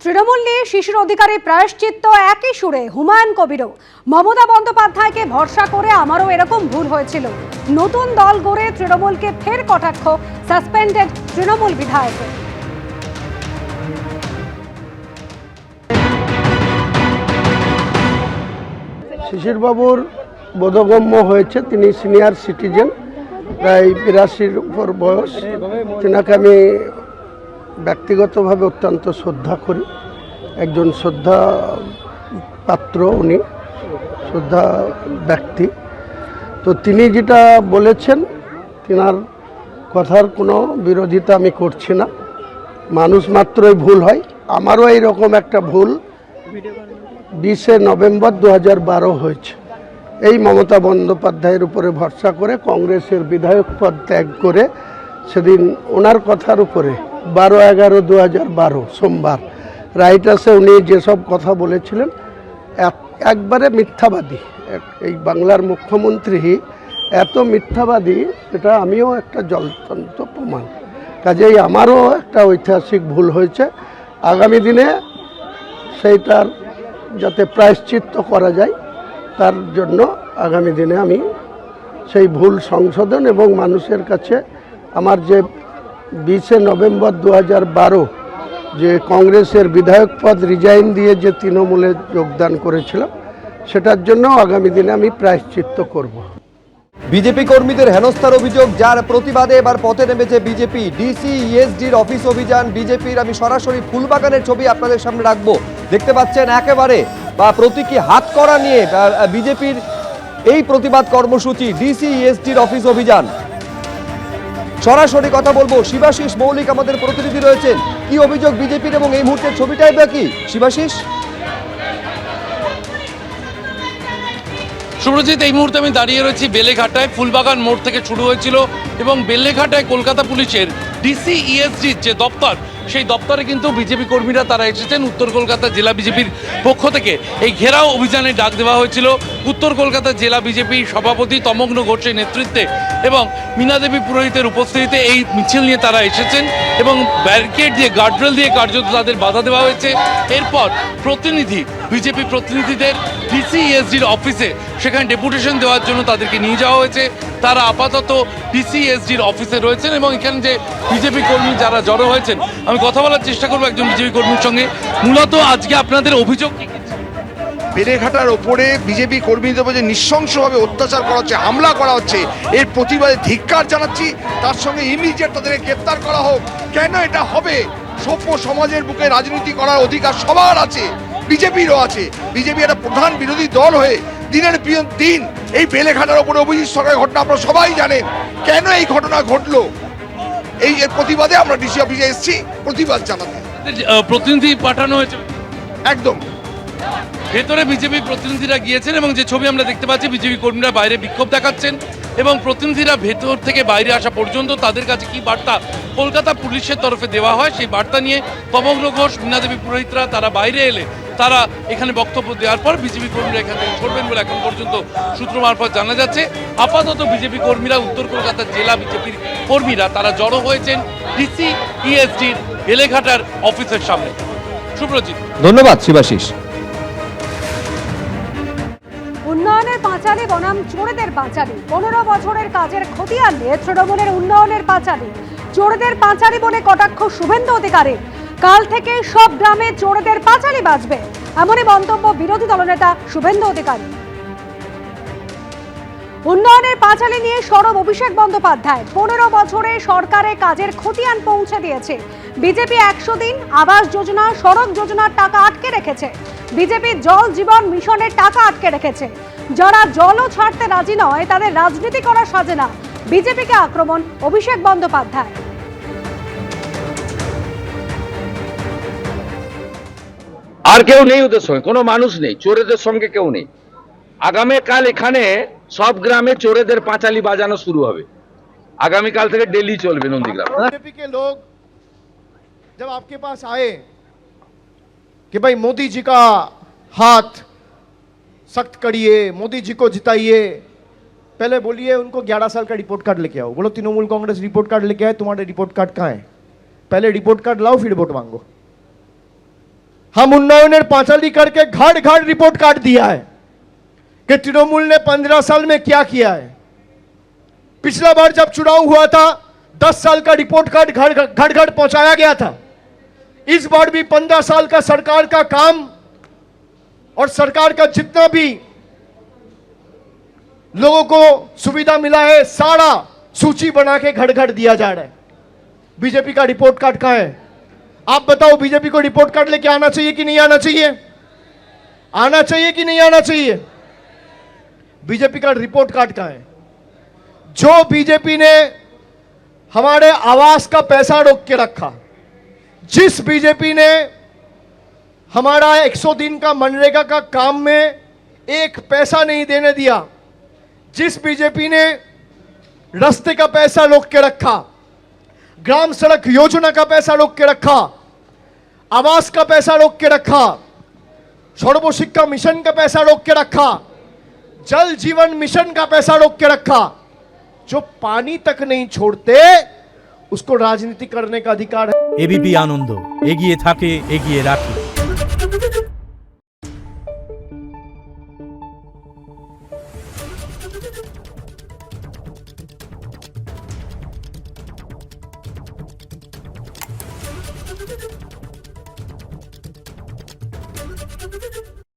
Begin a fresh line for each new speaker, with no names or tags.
তৃণমূল নিয়ে শিশুর অধিকারে প্রায়শ্চিত্ত একই সুরে হুমায়ুন কবিরও। মমতা বন্দ্যোপাধ্যায়কে ভরসা করে আমারও এরকম ভুল হয়েছিল। নতুন দল গড়ে তৃণমূলকে ফের কটাক্ষ সাসপেন্ডেড তৃণমূল বিধায়কের।
শিশিরবাবুর বোধগম্য হয়েছে, তিনি সিনিয়র সিটিজেন, প্রায় ৮২-র উপর বয়স। তেনাকে আমি ব্যক্তিগতভাবে অত্যন্ত শ্রদ্ধা করি, একজন শ্রদ্ধা পাত্র, উনি শ্রদ্ধা ব্যক্তি। তো তিনি যেটা বলেছেন, তিনার কথার কোনো বিরোধিতা আমি করছি না। মানুষ মাত্রই ভুল হয়, আমারও এইরকম একটা ভুল 20শে নভেম্বর 2012 হয়েছে। এই মমতা বন্দ্যোপাধ্যায়ের উপরে ভরসা করে কংগ্রেসের বিধায়ক পদ ত্যাগ করে সেদিন ওনার কথার উপরে 12/11/2012 সোমবার রাইটার্সে উনি যেসব কথা বলেছিলেন একবারে মিথ্যাবাদী। এই বাংলার মুখ্যমন্ত্রী এত মিথ্যাবাদী, এটা আমিও একটা জ্বলন্ত প্রমাণ। কাজেই আমারও একটা ঐতিহাসিক ভুল হয়েছে। আগামী দিনে সেইটার যাতে প্রায়শ্চিত্ত করা যায়, তার জন্য আগামী দিনে আমি সেই ভুল সংশোধন এবং মানুষের কাছে আমার যে 20শে নভেম্বর 2012 যে কংগ্রেসের বিধায়ক পদ রিজাইন দিয়ে যে তৃণমূলে যোগদান করেছিলাম, সেটার জন্য আগামী দিনে আমি প্রায়শ্চিত্ত করব।
বিজেপি কর্মীদের হেনস্থার অভিযোগ, যার প্রতিবাদে এবার পথে নেমেছে বিজেপি। ডিসি-ইএসডির অফিস অভিযান বিজেপির। আমি সরাসরি ফুলবাগানের ছবি আপনাদের সামনে রাখবো। দেখতে পাচ্ছেন একেবারে প্রতীকী হাত করা নিয়ে বিজেপির এই প্রতিবাদ কর্মসূচি, ডিসি-ইএসডির অফিস অভিযান। সরাসরি কথা বলবো, শিবাশিস মৌলিক আমাদের প্রতিনিধি রয়েছেন। কি অভিযোগ বিজেপির এবং এই মুহূর্তের ছবিটাই বা কি? শিবাশিস।
সুব্রজিৎ, এই মুহূর্তে আমি দাঁড়িয়ে রয়েছি বেলেঘাটায়। ফুলবাগান মোড় থেকে শুরু হয়েছিল এবং বেলেঘাটায় কলকাতা পুলিশের ডিসি-ইএসডির যে দপ্তর, সেই দপ্তরে কিন্তু বিজেপি কর্মীরা তারা এসেছেন। উত্তর কলকাতা জেলা বিজেপির পক্ষ থেকে এই ঘেরাও অভিযানে ডাক দেওয়া হয়েছিল উত্তর কলকাতা জেলা বিজেপির সভাপতি তমগ্ন ঘোষের নেতৃত্বে এবং মীনা দেবী পুরোহিতের উপস্থিতিতে এই মিছিল নিয়ে তারা এসেছেন এবং ব্যারিকেড দিয়ে, গার্ডরেল দিয়ে কার্যত তাদের বাধা দেওয়া হয়েছে। এরপর বিজেপি প্রতিনিধিদের ডিসি-ইএসডির অফিসে সেখানে ডেপুটেশন দেওয়ার জন্য তাদেরকে নিয়ে যাওয়া হয়েছে। তারা আপাতত ডিসি-ইএসডির অফিসে রয়েছেন এবং এখানে যে বিজেপি কর্মী যারা জড়ো হয়েছেন, আমি কথা বলার চেষ্টা করবো একজন বিজেপি কর্মীর সঙ্গে। মূলত আজকে আপনাদের অভিযোগ কি?
বেলেঘাটার ওপরে বিজেপি কর্মীদের উপর যে নৃশংসভাবে অত্যাচার করা হচ্ছে, হামলা করা হচ্ছে, এর প্রতিবাদে ধিক্কার জানাচ্ছি। তার সঙ্গে ইমিডিয়েট তাদেরকে গ্রেপ্তার করা হোক। কেন এটা হবে? সভ্য সমাজের বুকে রাজনীতি করার অধিকার সবার আছে, বিজেপিরও আছে। বিজেপি একটা প্রধান বিরোধী দল হয়ে দিনের দিন এই বেলেঘাটার ওপরে অভিজিৎ সরকারের ঘটনা আপনারা সবাই জানেন। কেন এই ঘটনা ঘটলো, এই এর প্রতিবাদে আমরা ডিসি অফিসে এসেছি প্রতিবাদ জানাতে।
প্রতিনিধি পাঠানো হয়েছে
একদম
ভেতরে, বিজেপি প্রতিনিধিরা গিয়েছেন এবং যে ছবি আমরা দেখতে পাচ্ছি, বিজেপি কর্মীরা বাইরে বিক্ষোভ দেখাচ্ছেন এবং প্রতিনিধিরা ভেতর থেকে বাইরে আসা পর্যন্ত তাদের কাছে কি বার্তা কলকাতা পুলিশের তরফে দেওয়া হয়, সেই বার্তা নিয়ে তমগ্ন ঘোষ, মীনা দেবী পুরোহিতরা তারা বাইরে এলে তারা এখানে বক্তব্য দেওয়ার পর বিজেপি কর্মীরা এখান থেকে সরবেন বলে এখন পর্যন্ত সূত্র মারফত জানা যাচ্ছে। আপাতত বিজেপি কর্মীরা, উত্তর কলকাতার জেলা বিজেপির কর্মীরা তারা জড়ো হয়েছেন ডিসি-ইএসডির বেলেঘাটার অফিসের সামনে। সুব্রজিৎ,
ধন্যবাদ শিবাশিস।
উন্নয়নের পাঁচালী বনাম চোরেদের পাঁচালী। 15 বছরের কাজের খতিয়ান নিয়ে তৃণমূলের উন্নয়নের পাঁচালী, চোরেদের পাঁচালী বলে কটাক্ষ শুভেন্দু অধিকারী। কাল থেকে সব গ্রামে চোরেদের পাঁচালী বাজবে, এমনই মন্তব্য বিরোধী দলনেতা শুভেন্দু অধিকারী। উন্নয়নের পাঁচালী নিয়ে সরব অভিষেক বন্দ্যোপাধ্যায়। 15 বছরে সরকারের কাজের খতিয়ান পৌঁছে দিয়েছে। বিজেপি 100 দিন আবাস যোজনা, সড়ক যোজনার টাকা আটকে রেখেছে। বিজেপি জল জীবন মিশনের টাকা আটকে রেখেছে। যারা জলও ছাড়তে রাজি নয়, তাদের রাজনীতি করা সাজে না। বিজেপিকে আক্রমণ অভিষেক বন্দ্যোপাধ্যায়।
আর কেউ নেই ওদের সঙ্গে, কোনো মানুষ নেই, চোরেদের সঙ্গে কেউ নেই। আগামীকাল এখানে সব গ্রামে চোরেদের পাঁচালী বাজানো শুরু হবে। আগামীকাল থেকে ডেলি চলবে নন্দীগ্রাম।
बीजेपी के लोग जब आपके पास आए कि भाई मोदी जी का हाथ सख्त करिए, मोदी जी को जिताइए, पहले बोलिए उनको 11 साल का रिपोर्ट कार्ड लेके आओ। बोलो तृणमूल कांग्रेस रिपोर्ट कार्ड लेके आए, तुम्हारे रिपोर्ट कार्ड कहाँ है? पहले रिपोर्ट कार्ड लाओ, फिर वोट मांगो। हम उन्नयन पांचाली करके घर घर रिपोर्ट कार्ड दिया है कि तृणमूल ने 15 साल में क्या किया है। पिछला बार जब चुनाव हुआ था 10 साल का रिपोर्ट कार्ड घर घर पहुंचाया गया था। इस बार भी 15 साल का सरकार का काम और सरकार का जितना भी लोगों को सुविधा मिला है सारा सूची बना के घर घर दिया जा रहा है। बीजेपी का रिपोर्ट कार्ड कहां है? आप बताओ, बीजेपी को रिपोर्ट कार्ड लेके आना चाहिए कि नहीं आना चाहिए? आना चाहिए कि नहीं आना चाहिए? बीजेपी का रिपोर्ट कार्ड कहां है? जो बीजेपी ने हमारे आवास का पैसा रोक के रखा, जिस बीजेपी ने हमारा 100 दिन का मनरेगा का काम में एक पैसा नहीं देने दिया, जिस बीजेपी ने रास्ते का पैसा रोक के रखा, ग्राम सड़क योजना का पैसा रोक के रखा, आवास का पैसा रोक के रखा, सर्वशिक्षा मिशन का पैसा रोक के रखा, जल जीवन मिशन का पैसा रोक के रखा, जो पानी तक नहीं छोड़ते उसको राजनीति करने का अधिकार है।
एबीपी आनंद एगिए थाके एगिए राखे।
Thank you.